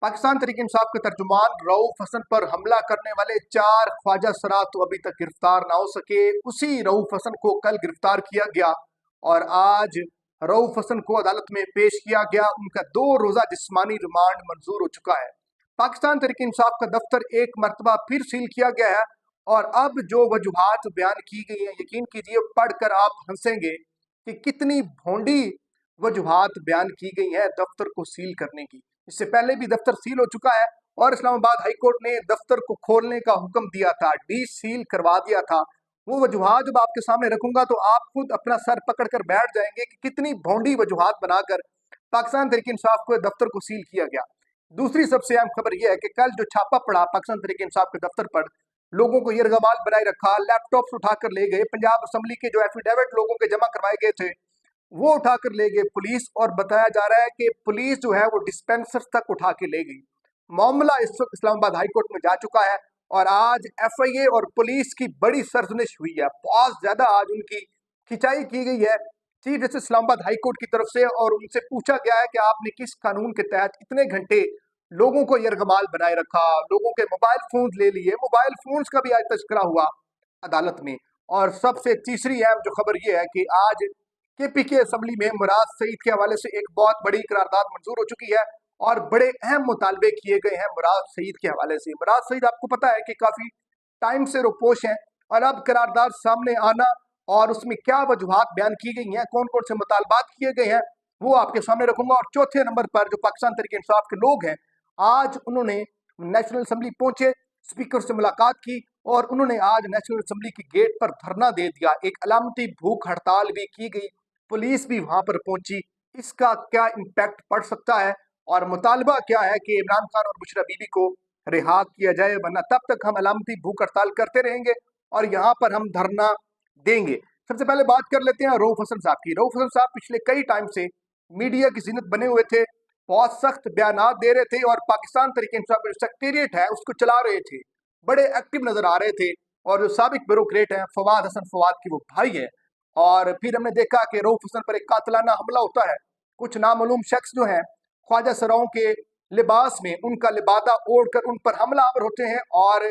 पाकिस्तान तहरीक इंसाफ के तर्जुमान रऊफ हसन पर हमला करने वाले 4 ख्वाजा सरा तो अभी तक गिरफ्तार ना हो सके। उसी रऊफ हसन को कल गिरफ्तार किया गया और आज रऊफ हसन को अदालत में पेश किया गया। उनका 2 रोजा जिस्मानी रिमांड मंजूर हो चुका है। पाकिस्तान तहरीक इंसाफ का दफ्तर एक मरतबा फिर सील किया गया है और अब जो वजूहात बयान की गई हैं, यकीन कीजिए पढ़कर आप हंसेंगे कि कितनी भोंडी वजूहात बयान की गई हैं दफ्तर को सील करने की। इससे पहले भी दफ्तर सील हो चुका है और इस्लामाबाद हाई कोर्ट ने दफ्तर को खोलने का हुक्म दिया था, डी सील करवा दिया था। वो वजूहात जब आपके सामने रखूंगा तो आप खुद अपना सर पकड़ कर बैठ जाएंगे कि कितनी भोंडी वजूहात बनाकर पाकिस्तान तहरीक इंसाफ को दफ्तर को सील किया गया। दूसरी सबसे अहम खबर यह है कि कल जो छापा पड़ा पाकिस्तान तहरीक इंसाफ के दफ्तर पर, लोगों को यरगमाल बनाए रखा, लैपटॉप्स उठाकर ले गए, पंजाब असम्बली के जो एफिडेविट लोगों के जमा करवाए गए थे वो उठाकर ले गए पुलिस, और बताया जा रहा है कि पुलिस जो है वो डिस्पेंसर तक उठा के ले गई। मामला इस वक्त इस्लामाबाद हाई कोर्ट में जा चुका है और आज एफआईए और पुलिस की बड़ी सरजनिश हुई है। बहुत ज्यादा आज उनकी खिंचाई की गई है chief justice Islamabad high court की तरफ से, और उनसे पूछा गया है कि आपने किस कानून के तहत इतने घंटे लोगों को यरगमाल बनाए रखा, लोगों के मोबाइल फोन ले लिए। मोबाइल फोन्स का भी आज तस्करा हुआ अदालत में। और सबसे तीसरी अहम जो खबर यह है कि आज केपीके असेंबली में मुराद सईद के हवाले से एक बहुत बड़ी करारदाद मंजूर हो चुकी है और बड़े अहम मुतालबे किए गए हैं मुराद सईद के हवाले से। मुराद सईद आपको पता है कि काफी टाइम से रोपोश हैं और अब करारदाद सामने आना और उसमें क्या वजूहात बयान की गई हैं, कौन कौन से मुतालबात किए गए हैं, वो आपके सामने रखूंगा। और चौथे नंबर पर जो पाकिस्तान तहरीक इंसाफ के लोग हैं, आज उन्होंने नेशनल असेंबली पहुंचे, स्पीकर से मुलाकात की और उन्होंने आज नेशनल असेंबली के गेट पर धरना दे दिया। एक अलामती भूख हड़ताल भी की गई, पुलिस भी वहां पर पहुंची। इसका क्या इम्पैक्ट पड़ सकता है और मुतालबा क्या है कि इमरान खान और बुशरा बीबी को रिहा किया जाए, वरना तब तक हम अलामती भूख हड़ताल करते रहेंगे और यहाँ पर हम धरना देंगे। सबसे पहले बात कर लेते हैं रऊफ हसन साहब की। रऊफ हसन साहब पिछले कई टाइम से मीडिया की जीनत बने हुए थे, बहुत सख्त बयान दे रहे थे और पाकिस्तान तहरीक इंसाफ जो सेक्रेटेरिएट है उसको चला रहे थे, बड़े एक्टिव नजर आ रहे थे। और जो साबिक ब्यूरोक्रेट हैं फवाद हसन, फवाद की वो भाई है। और फिर हमने देखा कि रऊफ हसन पर एक कातलाना हमला होता है। कुछ नामालूम शख्स जो हैं ख्वाजा सराओं के लिबास में, उनका लिबादा ओढ़कर उन पर हमलावर होते हैं और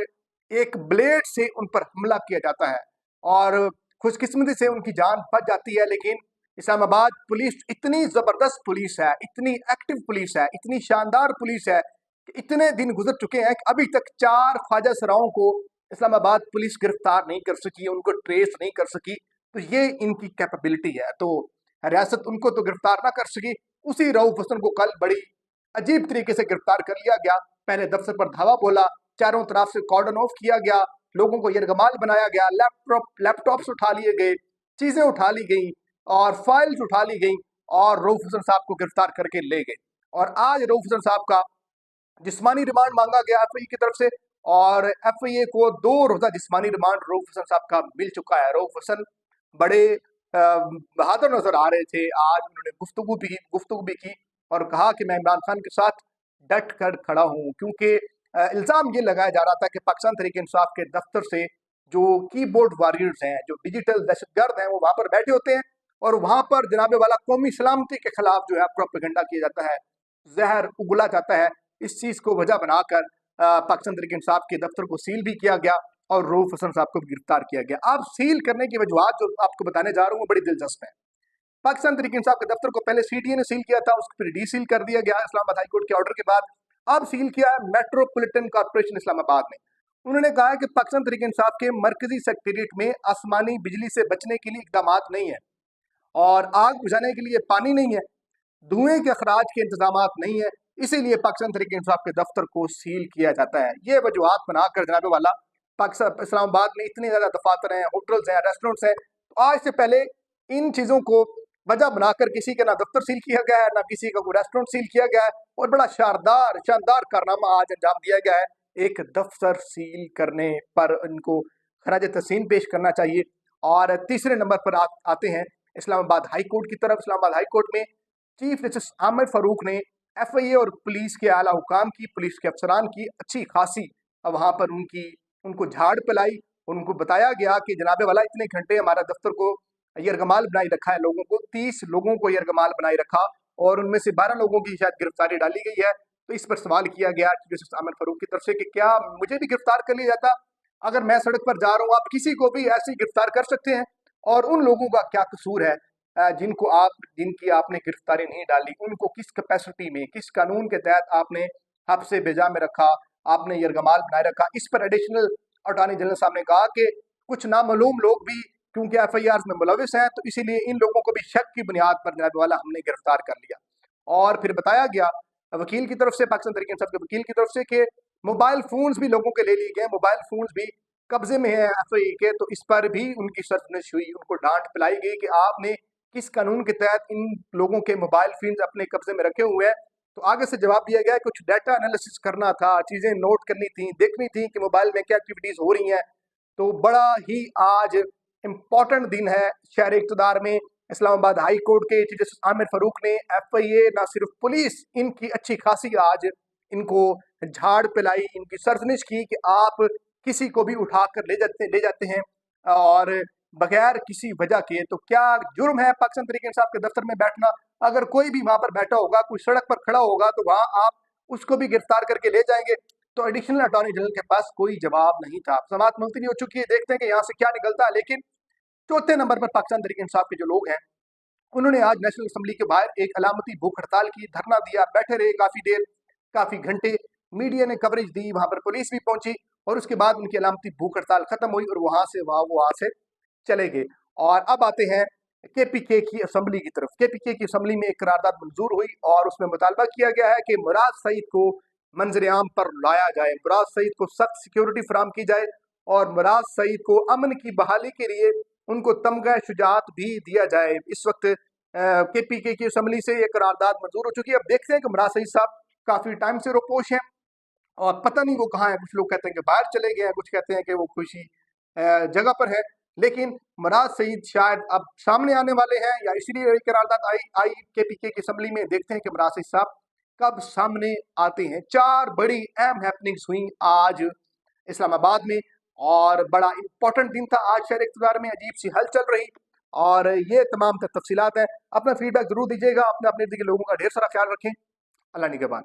एक ब्लेड से उन पर हमला किया जाता है और खुशकिस्मती से उनकी जान बच जाती है। लेकिन इस्लामाबाद पुलिस इतनी जबरदस्त पुलिस है, इतनी एक्टिव पुलिस है, इतनी शानदार पुलिस है कि इतने दिन गुजर चुके हैं कि अभी तक 4 ख्वाजा सराओं को इस्लामाबाद पुलिस गिरफ्तार नहीं कर सकी, उनको ट्रेस नहीं कर सकी। तो ये इनकी कैपेबिलिटी है। तो रियासत उनको तो गिरफ्तार ना कर सकी, उसी रऊफ हसन को कल बड़ी अजीब तरीके से गिरफ्तार कर लिया गया। पहले दफ्तर पर धावा बोला, चारों तरफ से कॉर्डन ऑफ किया गया, लोगों को यरगमाल बनाया गया, लैपटॉप्स उठा लिए गए, चीजें उठा ली गई और फाइल्स उठा ली गई और रऊफ हसन साहब को गिरफ्तार करके ले गए। और आज रऊफ हसन साहब का जिस्मानी रिमांड मांगा गया एफआईए की तरफ से और एफआईए को 2 रोजा जिस्मानी रिमांड रऊफ हसन साहब का मिल चुका है। रऊफ हसन बड़े बहादुर नजर आ रहे थे। आज उन्होंने गुफ्तगू भी की और कहा कि मैं इमरान खान के साथ डट कर खड़ा हूं, क्योंकि इल्जाम ये लगाया जा रहा था कि पाकिस्तान तहरीक इंसाफ के दफ्तर से जो कीबोर्ड वॉरियर्स हैं, जो डिजिटल दहशतगर्द हैं, वो वहां पर बैठे होते हैं और वहां पर जनाबे वाला कौमी सलामती के खिलाफ जो है प्रोपेगेंडा किया जाता है, जहर उगला जाता है। इस चीज को वजह बनाकर पाकिस्तान तहरीक इंसाफ के दफ्तर को सील भी किया गया और रऊफ हसन साहब को गिरफ्तार किया गया। अब सील करने की वजूहत जो आपको बताने जा रहा हूँ वो बड़ी दिलचस्प है। पाकिस्तान तहरीक इंसाफ के दफ्तर को पहले सीटीए ने सील किया था, उसको फिर डी सील कर दिया गया इस्लामाबाद हाई कोर्ट के ऑर्डर के बाद। अब सील किया है मेट्रोपॉलिटन कॉर्पोरेशन इस्लामाबाद ने। उन्होंने कहा है कि पाकिस्तान तहरीक इंसाफ के मरकजी सेक्रेटेरिएट में आसमानी बिजली से बचने के लिए इकदाम नहीं है और आग बुझाने के लिए पानी नहीं है, धुएं के अखराज के इंतजाम नहीं है, इसीलिए पाकिस्तान तहरीक इंसाफ के दफ्तर को सील किया जाता है। ये वजूहत बनाकर जनाबे वाला पाकिस्तान इस्लामाबाद में इतनी ज्यादा दफातर हैं, होटल्स हैं, रेस्टोरेंट्स हैं, तो आज से पहले इन चीजों को वजह बनाकर किसी का ना दफ्तर सील किया गया है, ना किसी का कोई रेस्टोरेंट सील किया गया है और बड़ा शानदार शानदार कारनामा आज अंजाम दिया गया है। एक दफ्तर सील करने पर इनको खराज तहसीन पेश करना चाहिए। और तीसरे नंबर पर आते हैं इस्लामाबाद हाई कोर्ट की तरफ। इस्लामाबाद हाई कोर्ट में चीफ जस्टिस आमिर फारूक ने एफआईए और पुलिस के आला हुकाम की, पुलिस के अफसरान की अच्छी खासी वहां पर उनको झाड़ पिलाई। उनको बताया गया कि जनाबे वाला इतने घंटे हमारा दफ्तर को यरगमाल बनाई रखा है, लोगों को 30 लोगों को यरगमाल बनाई रखा और उनमें से 12 लोगों की शायद गिरफ्तारी डाली गई है। तो इस पर सवाल किया गया चीफ जस्टिस आमिर फारूक की तरफ से कि क्या मुझे भी गिरफ्तार कर लिया जाता अगर मैं सड़क पर जा रहा हूँ, आप किसी को भी ऐसे ही गिरफ्तार कर सकते हैं, और उन लोगों का क्या कसूर है जिनकी आपने गिरफ्तारी नहीं डाली, उनको किस कैपेसिटी में, किस कानून के तहत आपने हब्से बेजा में रखा, आपने यरगमाल बनाए रखा। इस पर एडिशनल अटॉर्नी जनरल साहब ने कहा कि कुछ नामालूम लोग भी क्योंकि एफआईआर में मुलविस हैं, तो इसीलिए इन लोगों को भी शक की बुनियाद पर जनाब वाला हमने गिरफ्तार कर लिया। और फिर बताया गया वकील की तरफ से, पाकिस्तान तहरीक इंसाफ के वकील की तरफ से, कि मोबाइल फोन्स भी लोगों के ले लिए गए, मोबाइल फोन्स भी कब्जे में है एफआई के, तो इस पर भी उनकी सर्फनश हुई, उनको डांट पिलाई गई कि आपने किस कानून के तहत इन लोगों के मोबाइल फोन अपने कब्जे में रखे हुए हैं। तो आगे से जवाब दिया गया कुछ डाटा एनालिसिस करना था, चीजें नोट करनी थी, देखनी थी कि मोबाइल में क्या एक्टिविटीज हो रही हैं। तो बड़ा ही आज इम्पोर्टेंट दिन है शहर इक़्तिदार में। इस्लामाबाद हाई कोर्ट के चीफ जस्टिस आमिर फारूक ने एफआईए ना सिर्फ पुलिस, इनकी अच्छी खासी आज इनको झाड़ पिलाई, इनकी सरजनिश की कि आप किसी को भी उठाकर ले जाते हैं और बगैर किसी वजह के। तो क्या जुर्म है पाकिस्तान तहरीक इंसाफ के दफ्तर में बैठना? अगर कोई भी वहां पर बैठा होगा, कोई सड़क पर खड़ा होगा, तो वहां आप उसको भी गिरफ्तार करके ले जाएंगे। तो एडिशनल अटॉर्नी जनरल के पास कोई जवाब नहीं था। समाअत मुलतवी हो चुकी है, देखते हैं कि यहाँ से क्या निकलता है। लेकिन चौथे नंबर पर पाकिस्तान तहरीक इंसाफ के जो लोग हैं, उन्होंने आज नेशनल असेंबली के बाहर एक अलामती भूख हड़ताल की, धरना दिया, बैठे रहे काफी देर, काफी घंटे। मीडिया ने कवरेज दी, वहां पर पुलिस भी पहुंची, और उसके बाद उनकी अलामती भूख हड़ताल खत्म हुई और वहां से चले गए। और अब आते हैं केपीके की असेंबली की तरफ। केपीके की असेंबली में एक करारदाद मंजूर हुई और उसमें मुतालबा किया गया है कि मुराद सईद को मंजर आम पर लाया जाए, मुराद सईद को सख्त सिक्योरिटी फराम की जाए, और मुराद सईद को अमन की बहाली के लिए उनको तमगा शुजात भी दिया जाए। इस वक्त केपीके की असेंबली से एक करारदाद मंजूर हो चुकी है। अब देखते हैं कि मुराद सईद साहब काफी टाइम से रोपोश हैं और पता नहीं वो कहाँ है। कुछ लोग कहते हैं कि बाहर चले गए हैं, कुछ कहते हैं कि वो खुशी जगह पर है। लेकिन मुराद सईद शायद अब सामने आने वाले हैं, या इसलिए करारदाद आई केपीके की असेंबली में। देखते हैं कि मुराद सईद साहब कब सामने आते हैं। 4 बड़ी अहम हैपनिंग्स हुई आज इस्लामाबाद में, और बड़ा इंपॉर्टेंट दिन था आज शहर इक़्तिदार में, अजीब सी हलचल रही। और ये तमाम तफसीलात है। अपना फीडबैक जरूर दीजिएगा, अपने अपने लोगों का ढेर सारा ख्याल रखें। अल्लाह निगहबान।